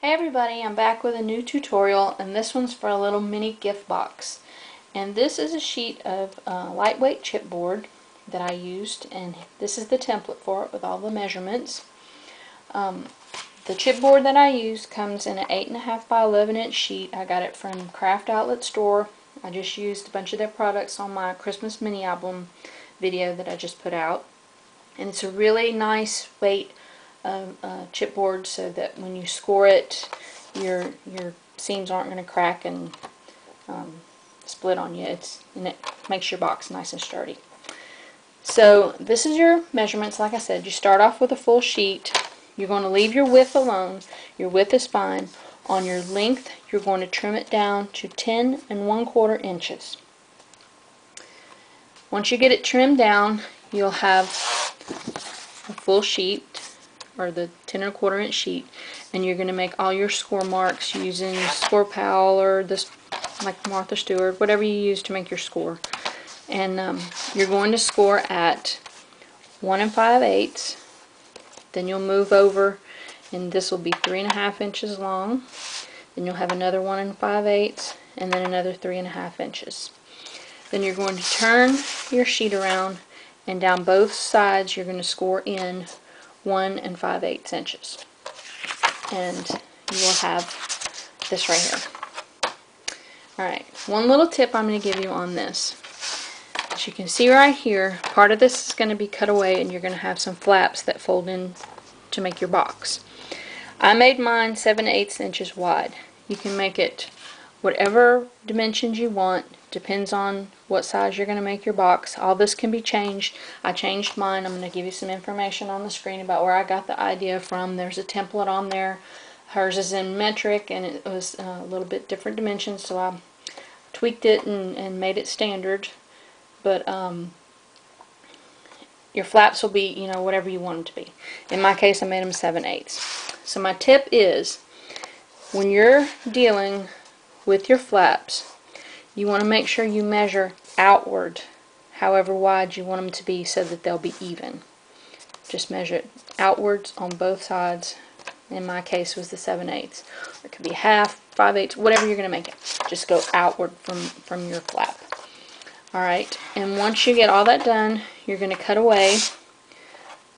Hey everybody, I'm back with a new tutorial, and this one's for a little mini gift box. And this is a sheet of lightweight chipboard that I used, and this is the template for it with all the measurements. The chipboard that I used comes in an 8.5 by 11 inch sheet. I got it from Craft Outlet Store. I just used a bunch of their products on my Christmas mini album video that I just put out. And it's a really nice weight chipboard, so that when you score it, your seams aren't going to crack and split on you. And it makes your box nice and sturdy. So this is your measurements. Like I said, you start off with a full sheet. You're going to leave your width alone. Your width is fine. On your length, you're going to trim it down to 10 1/4 inches. Once you get it trimmed down, you'll have a full sheet, or the 10 1/4 inch sheet, and you're going to make all your score marks using Score Pal or this, like Martha Stewart, whatever you use to make your score. And you're going to score at 1 5/8. Then you'll move over, and this will be 3 1/2 inches long. Then you'll have another 1 5/8, and then another 3 1/2 inches. Then you're going to turn your sheet around, and down both sides you're going to score in 1 5/8 inches. And you will have this right here. Alright, one little tip I'm going to give you on this. As you can see right here, part of this is going to be cut away, and you're going to have some flaps that fold in to make your box. I made mine 7/8 inches wide. You can make it whatever dimensions you want. Depends on what size you're going to make your box. All this can be changed. I changed mine. I'm going to give you some information on the screen about where I got the idea from. There's a template on there. Hers is in metric, and it was a little bit different dimensions, so I tweaked it and made it standard. But your flaps will be, you know, whatever you want them to be. In my case, I made them 7/8. So my tip is, when you're dealing with your flaps, you want to make sure you measure outward however wide you want them to be, so that they'll be even. Just measure it outwards on both sides. In my case was the 7/8. It could be half, 5/8, whatever you're going to make it. Just go outward from your flap. Alright, and once you get all that done, you're going to cut away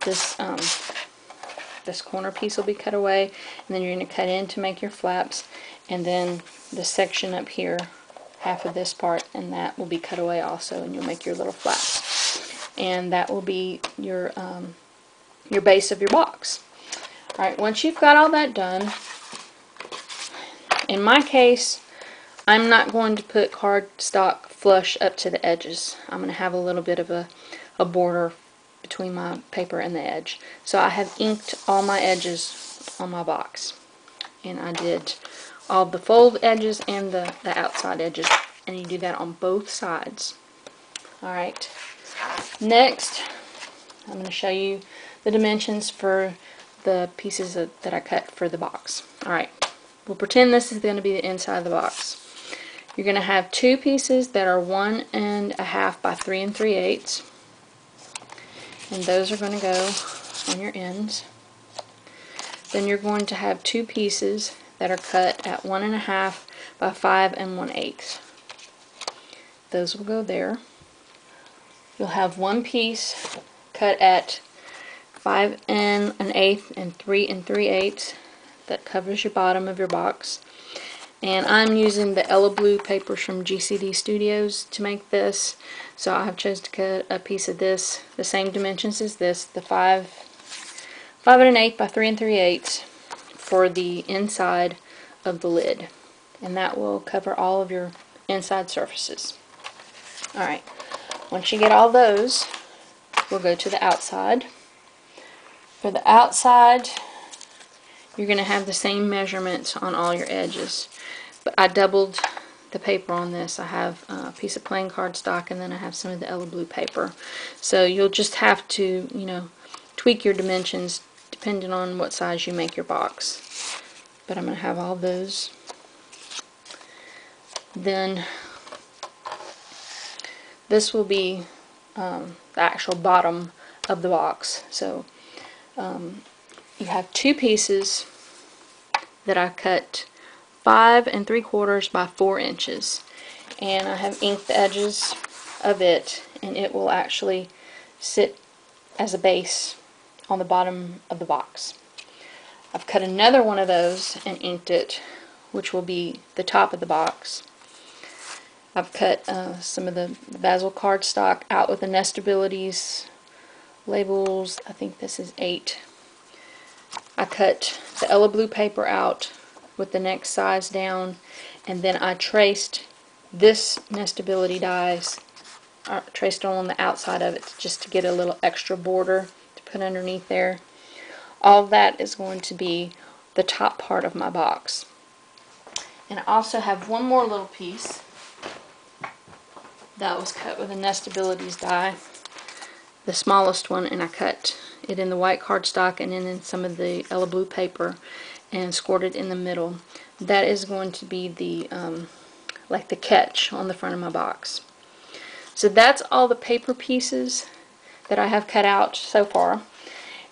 this this corner piece will be cut away, and then you're going to cut in to make your flaps, and then the section up here, half of this part, and that will be cut away also, and you'll make your little flaps. And that will be your base of your box. Alright, once you've got all that done, in my case, I'm not going to put cardstock flush up to the edges. I'm going to have a little bit of a border between my paper and the edge. So I have inked all my edges on my box. And I did all the fold edges and the outside edges. And you do that on both sides. Alright. Next, I'm going to show you the dimensions for the pieces that I cut for the box. Alright. We'll pretend this is going to be the inside of the box. You're going to have two pieces that are 1 1/2 by 3 3/8, and those are going to go on your ends. Then you're going to have two pieces that are cut at 1 1/2 by 5 1/8. Those will go there. You'll have one piece cut at 5 1/8 and 3 3/8 that covers your bottom of your box. And I'm using the Ella Blue papers from GCD Studios to make this. So I have chosen to cut a piece of this, the same dimensions as this, the 5 1/8 by 3 3/8 for the inside of the lid. And that will cover all of your inside surfaces. Alright, once you get all those, we'll go to the outside. For the outside, you're going to have the same measurements on all your edges. But I doubled the paper on this. I have a piece of plain cardstock, and then I have some of the Ella Blue paper. So you'll just have to, you know, tweak your dimensions depending on what size you make your box. But I'm going to have all those. Then this will be the actual bottom of the box. So you have two pieces that I cut 5 3/4 by 4 inches. And I have inked the edges of it, and it will actually sit as a base on the bottom of the box. I've cut another one of those and inked it, which will be the top of the box. I've cut some of the Bazzill cardstock out with the Nestabilities labels. I think this is 8. I cut the Ella Blue paper out with the next size down, and then I traced this Nestability dies, traced on the outside of it just to get a little extra border to put underneath there. All that is going to be the top part of my box. And I also have one more little piece that was cut with a Nestabilities die, the smallest one, and I cut it in the white cardstock and then in some of the Ella Blue paper and scored it in the middle. That is going to be the like the catch on the front of my box. So that's all the paper pieces that I have cut out so far,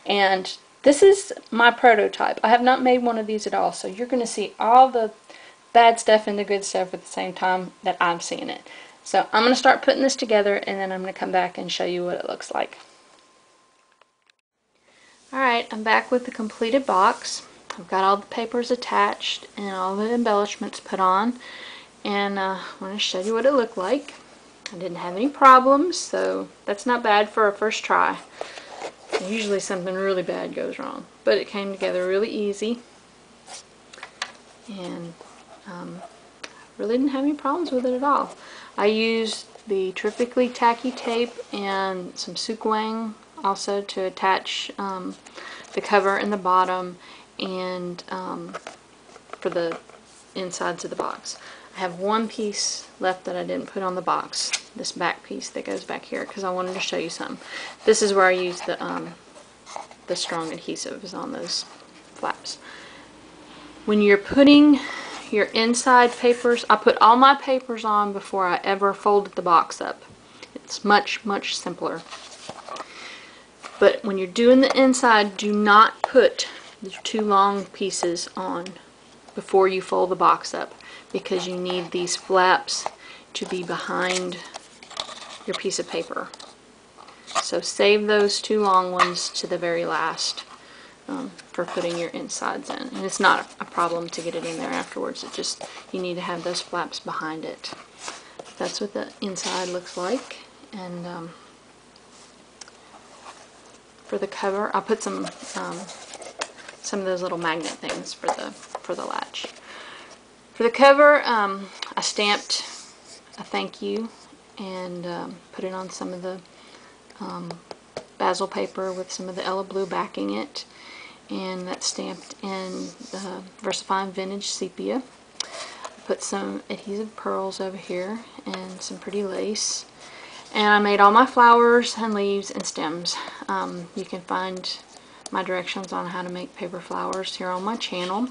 and this is my prototype. I have not made one of these at all, so you're going to see all the bad stuff and the good stuff at the same time that I'm seeing it. So I'm going to start putting this together, and then I'm going to come back and show you what it looks like. Alright, I'm back with the completed box. I've got all the papers attached and all the embellishments put on, and I want to show you what it looked like. I didn't have any problems, so that's not bad for a first try. Usually something really bad goes wrong, but it came together really easy, and really didn't have any problems with it at all. I used the Terrifically Tacky tape and some Suklang also to attach the cover and the bottom, and for the insides of the box. I have one piece left that I didn't put on the box, this back piece that goes back here, because I wanted to show you something. This is where I used the strong adhesive is on those flaps. When you're putting your inside papers, I put all my papers on before I ever folded the box up. It's much, much simpler. But when you're doing the inside, do not put the 2 long pieces on before you fold the box up, because you need these flaps to be behind your piece of paper. So save those 2 long ones to the very last for putting your insides in. And it's not a problem to get it in there afterwards. It just, you need to have those flaps behind it. That's what the inside looks like. And for the cover, I put some of those little magnet things for the latch. For the cover, I stamped a thank you and put it on some of the Bazzill paper with some of the Ella Blue backing it, and that's stamped in the VersaFine Vintage Sepia. I put some adhesive pearls over here and some pretty lace, and I made all my flowers and leaves and stems. You can find my directions on how to make paper flowers here on my channel.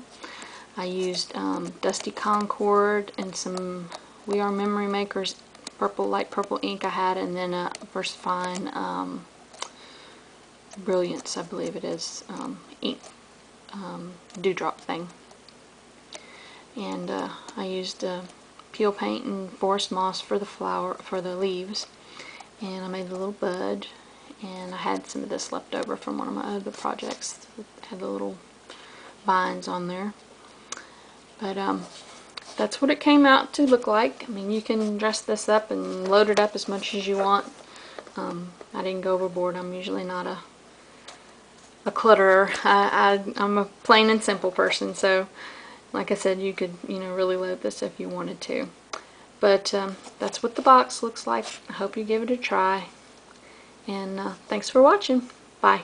I used Dusty Concord and some We Are Memory Makers light purple ink I had, and then a VersaFine Brilliance, I believe it is, ink dewdrop thing. And I used peel paint and forest moss for the leaves, and I made a little bud, and I had some of this left over from one of my other projects that had the little vines on there. But that's what it came out to look like. I mean, you can dress this up and load it up as much as you want. I didn't go overboard. I'm usually not a clutterer. I'm a plain and simple person, so like I said, you could, really load this if you wanted to. But that's what the box looks like. I hope you give it a try, and thanks for watching. Bye.